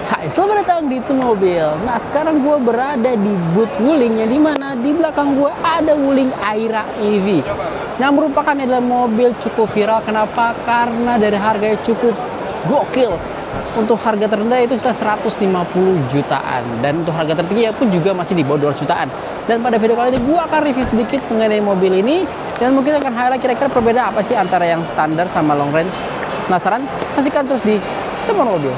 Hai, selamat datang di Itu Mobil. Nah, sekarang gue berada di booth Wuling, yang dimana di belakang gue ada Wuling Aira EV, yang merupakan adalah mobil cukup viral. Kenapa? Karena dari harganya cukup gokil. Untuk harga terendah itu sekitar 150 jutaan, dan untuk harga tertinggi pun juga masih di bawah 200 jutaan. Dan pada video kali ini gue akan review sedikit mengenai mobil ini, dan mungkin akan highlight kira-kira perbedaan apa sih antara yang standar sama long range. Penasaran? Saksikan terus di Teman Mobil.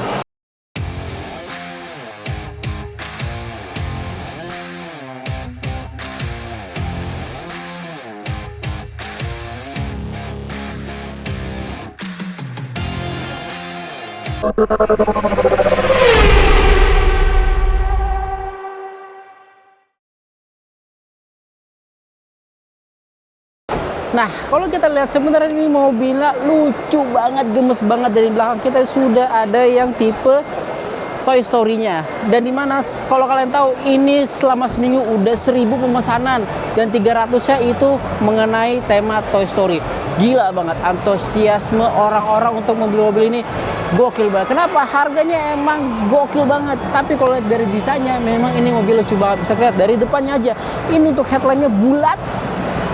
Nah, kalau kita lihat sebenarnya ini mobilnya lucu banget, gemes banget. Dari belakang kita sudah ada yang tipe Toy Story-nya. Dan dimana kalau kalian tahu ini selama seminggu udah 1000 pemesanan, dan 300-nya itu mengenai tema Toy Story. Gila banget antusiasme orang-orang untuk mobil-mobil ini, gokil banget. Kenapa? Harganya emang gokil banget. Tapi kalau lihat dari desainnya, memang ini mobil lucu banget. Bisa lihat dari depannya aja. Ini untuk headlamp-nya bulat.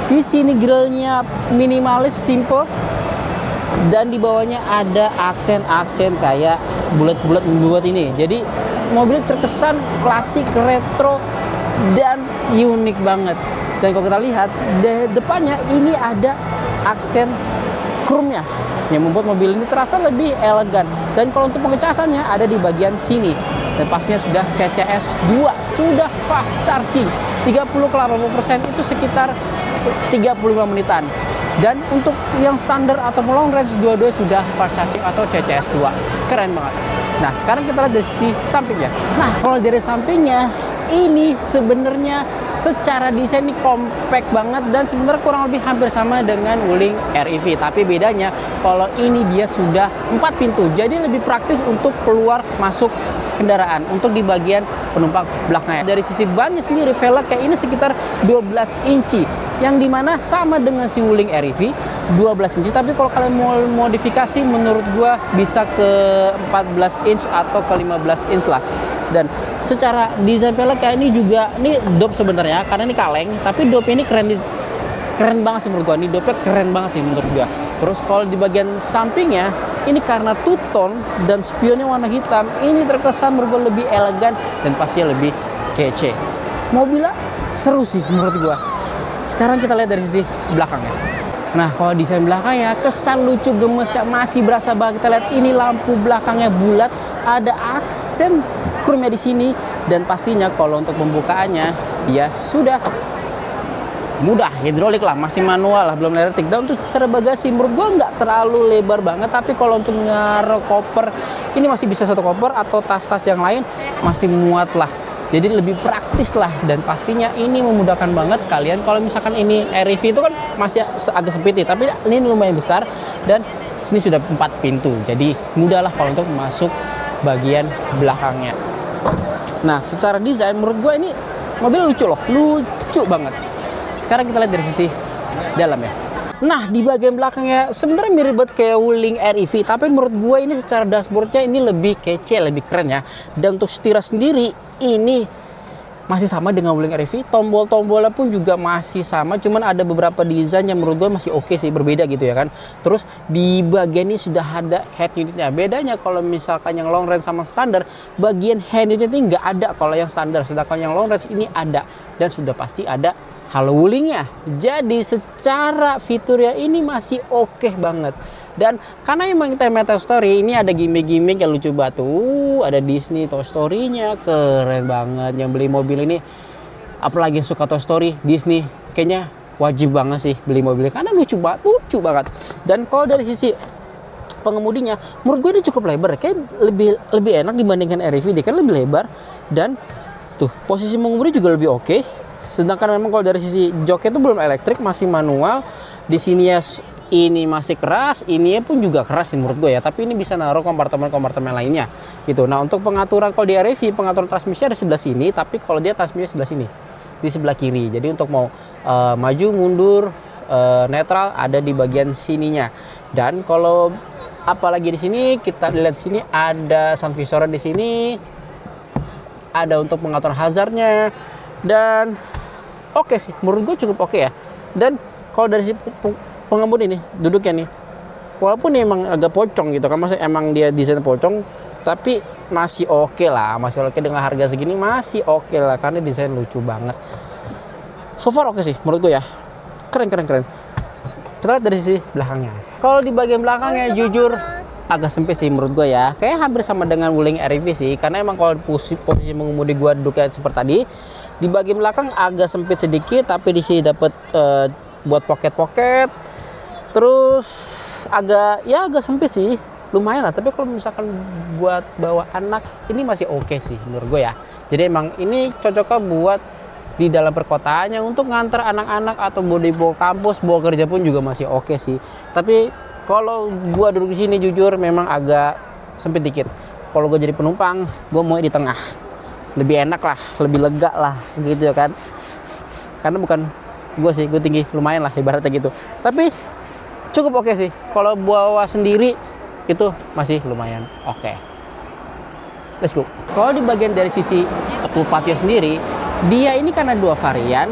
Di sini grillnya minimalis, simple, dan di bawahnya ada aksen-aksen kayak bulat-bulat membuat ini. Jadi mobil terkesan klasik, retro, dan unik banget. Dan kalau kita lihat di depannya ini ada aksen chrome-nya yang membuat mobil ini terasa lebih elegan. Dan kalau untuk pengecasannya ada di bagian sini. Dan pastinya sudah CCS 2, sudah fast charging. 30 ke 80% itu sekitar 35 menitan. Dan untuk yang standar atau long range, dua-dua sudah fast charging atau CCS 2. Keren banget. Nah, sekarang kita lihat dari sisi sampingnya. Nah, kalau dari sampingnya ini sebenarnya secara desain ini compact banget, dan sebenarnya kurang lebih hampir sama dengan Wuling REV. Tapi bedanya kalau ini dia sudah 4 pintu. Jadi lebih praktis untuk keluar masuk kendaraan. Untuk di bagian penumpang belakangnya, dari sisi bannya sendiri, velg kayak ini sekitar 12 inci, yang dimana sama dengan si Wuling REV 12 inci. Tapi kalau kalian mau modifikasi, menurut gua bisa ke 14 inch atau ke 15 inch lah. Dan secara desain velg kayak ini juga, ini dop sebenarnya karena ini kaleng, tapi dop ini keren banget sih menurut gua. Ini dopnya keren banget sih menurut gua. Terus kalau di bagian sampingnya, ini karena two-tone dan spionnya warna hitam, ini terkesan menurut gua lebih elegan dan pastinya lebih kece. Mobilnya seru sih menurut gua. Sekarang kita lihat dari sisi belakangnya. Nah, kalau desain belakangnya kesan lucu, gemes ya, masih berasa banget. Kita lihat ini lampu belakangnya bulat, ada aksen chrome-nya di sini, dan pastinya kalau untuk pembukaannya dia sudah mudah, hidrolik lah, masih manual lah, belum elektrik. Dan untuk secara bagasi menurut gua nggak terlalu lebar banget, tapi kalau untuk naruh koper ini masih bisa satu koper, atau tas-tas yang lain masih muat lah. Jadi lebih praktis lah, dan pastinya ini memudahkan banget kalian. Kalau misalkan ini REV itu kan masih agak sempit, tapi ini lumayan besar, dan sini sudah 4 pintu. Jadi mudah lah kalau untuk masuk bagian belakangnya. Nah, secara desain menurut gue ini mobil lucu loh, lucu banget. Sekarang kita lihat dari sisi dalam ya. Nah, di bagian belakangnya sebenarnya mirip banget kayak Wuling REV, tapi menurut gue ini secara dashboardnya ini lebih kece, lebih keren ya. Dan untuk setirnya sendiri ini masih sama dengan Wuling REV, tombol-tombolnya pun juga masih sama, cuman ada beberapa desain yang menurut gue masih oke sih, berbeda gitu ya kan. Terus di bagian ini sudah ada head unitnya. Bedanya kalau misalkan yang long range sama standar, bagian head unitnya ini nggak ada kalau yang standar, sedangkan yang long range ini ada, dan sudah pasti ada halo Wuling-nya. Jadi secara fiturnya ini masih oke banget. Dan karena emang tema Toy Story, ini ada gimmick-gimmick yang lucu banget tuh. Ada Disney Toy Story-nya, keren banget. Yang beli mobil ini, apalagi suka Toy Story, Disney, kayaknya wajib banget sih beli mobilnya, karena lucu banget. Dan kalau dari sisi pengemudinya, menurut gue ini cukup lebar, kayak lebih enak dibandingkan REV, dia kan lebih lebar. Dan tuh posisi mengemudi juga lebih oke. Sedangkan memang kalau dari sisi joknya itu belum elektrik, masih manual. Di sini ya ini masih keras, ini pun juga keras sih menurut gue ya, tapi ini bisa naruh kompartemen-kompartemen lainnya gitu. Nah, untuk pengaturan kalau di REV, pengaturan transmisi ada sebelah sini, tapi kalau dia transmisi sebelah sini, di sebelah kiri. Jadi untuk mau maju, mundur, netral ada di bagian sininya. Dan kalau Apalagi di sini kita lihat sini ada sun visor di sini, ada untuk mengatur hazardnya, dan oke sih, menurut gue cukup oke ya. Dan kalau dari si pengemudi nih duduknya nih, walaupun emang agak pocong gitu kan, maksudnya emang dia desain pocong, tapi masih oke lah, masih oke dengan harga segini masih oke lah, karena desain lucu banget. So far oke sih menurut gue ya, keren. Kita lihat dari sisi belakangnya. Kalau di bagian belakangnya jujur agak sempit sih menurut gue ya. Kayak hampir sama dengan Wuling REV sih. Karena emang kalau posisi mengemudi gue duduknya seperti tadi, di bagian belakang agak sempit sedikit, tapi di sini dapat buat pocket. Terus agak sempit sih. Lumayan lah, tapi kalau misalkan buat bawa anak ini masih oke sih menurut gue ya. Jadi emang ini cocoknya buat di dalam perkotaannya untuk nganter anak-anak atau mau dibawa kampus, bawa kerja pun juga masih oke sih. Tapi kalau gua duduk di sini jujur memang agak sempit dikit. Kalau gua jadi penumpang, gua mau di tengah. Lebih enak lah, lebih lega lah gitu kan. Karena bukan gua sih, gua tinggi lumayan lah ibaratnya gitu. Tapi cukup oke sih. Kalau bawa sendiri itu masih lumayan oke. Let's go. Kalau di bagian dari sisi full patio sendiri, dia ini karena dua varian,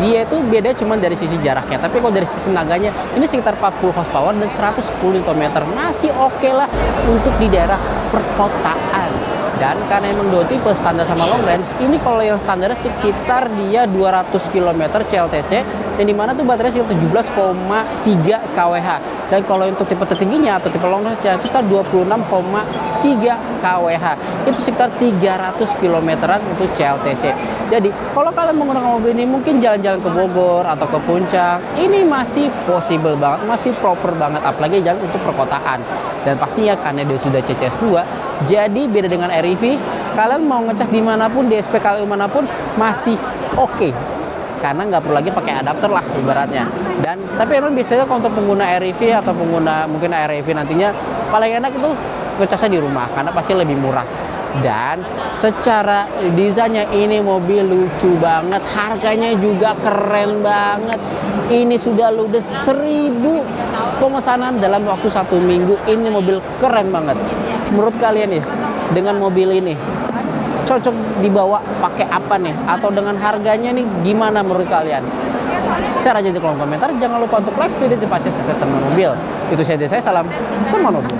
dia itu beda cuma dari sisi jaraknya. Tapi kalau dari sisi tenaganya, ini sekitar 40 horsepower dan 110 Nm. Masih oke lah untuk di daerah perkotaan. Dan karena emang dua tipe standar sama long range, ini kalau yang standar sekitar dia 200 km CLTC, yang dimana tuh baterainya sekitar 17,3 kWh. Dan kalau untuk tipe tertingginya atau tipe long range itu sekitar 26,3 kWh. Itu sekitar 300 km-an untuk CLTC. Jadi kalau kalian menggunakan mobil ini mungkin jalan-jalan ke Bogor atau ke Puncak, ini masih possible banget, masih proper banget, apalagi jalan untuk perkotaan. Dan pastinya karena dia sudah CCS2, jadi beda dengan REV, kalian mau ngecas dimanapun, di SPKLU manapun masih oke. Karena nggak perlu lagi pakai adapter lah ibaratnya. Dan tapi emang biasanya kalau untuk pengguna REV atau pengguna mungkin REV nantinya paling enak itu ngecasnya di rumah karena pasti lebih murah. Dan secara desainnya ini mobil lucu banget, harganya juga keren banget. Ini sudah ludes 1000 pemesanan dalam waktu 1 minggu. Ini mobil keren banget. Menurut kalian nih, dengan mobil ini cocok dibawa pakai apa nih? Atau dengan harganya nih gimana menurut kalian? Share aja di kolom komentar. Jangan lupa untuk like video di pasti subscribe teman mobil. Itu saja, saya salam teman mobil.